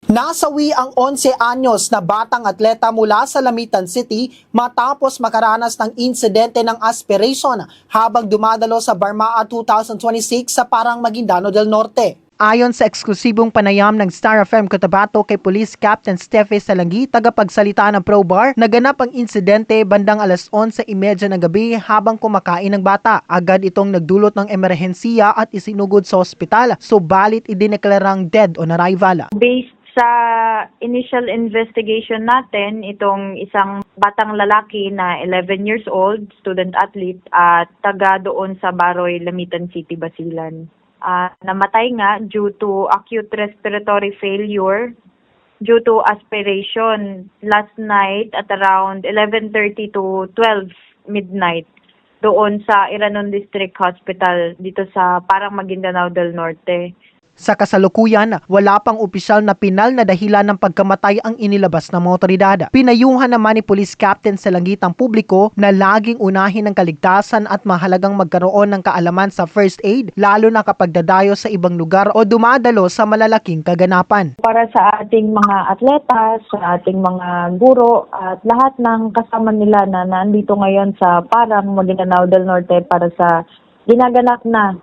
Nasawi ang 11 anyos na batang atleta mula sa Lamitan City matapos makaranas ng insidente ng aspiration habang dumadalo sa Barmaa 2026 sa Parang Maguindano del Norte. Ayon sa eksklusibong panayam ng Star FM Cotabato kay Police Captain Steffe Salangui, tagapagsalita ng ProBar, naganap ang insidente bandang alas 11:30 ng gabi habang kumakain ng bata. Agad itong nagdulot ng emerhensiya at isinugod sa ospital, subalit idineklarang dead on arrival. Based sa initial investigation natin, itong isang batang lalaki na 11 years old, student athlete, at taga doon sa Baroy, Lamitan City, Basilan. Namatay nga due to acute respiratory failure due to aspiration last night at around 11:30 to 12 midnight doon sa Iranon District Hospital dito sa Parang Maguindanao del Norte. Sa kasalukuyan, wala pang opisyal na pinal na dahilan ng pagkamatay ang inilabas ng mga otoridad. Pinayuhan naman ni Police Captain Salangui ang publiko na laging unahin ang kaligtasan at mahalagang magkaroon ng kaalaman sa first aid, lalo na kapag dadayo sa ibang lugar o dumadalo sa malalaking kaganapan. Para sa ating mga atleta, sa ating mga guro at lahat ng kasama nila na nandito ngayon sa Parang Maguindanao del Norte para sa ginaganap na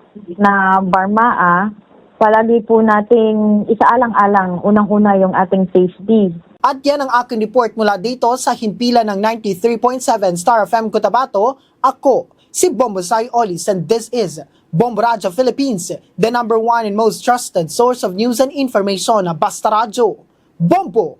Barmaa, palagi po nating isaalang-alang unang-una yung ating safety. At yan ang aking report mula dito sa himpilan ng 93.7 Star FM Cotabato. Ako, si Bombo Sai Olis, and this is Bombo Radyo Philippines, the #1 and most trusted source of news and information. Basta Radyo. Bombo!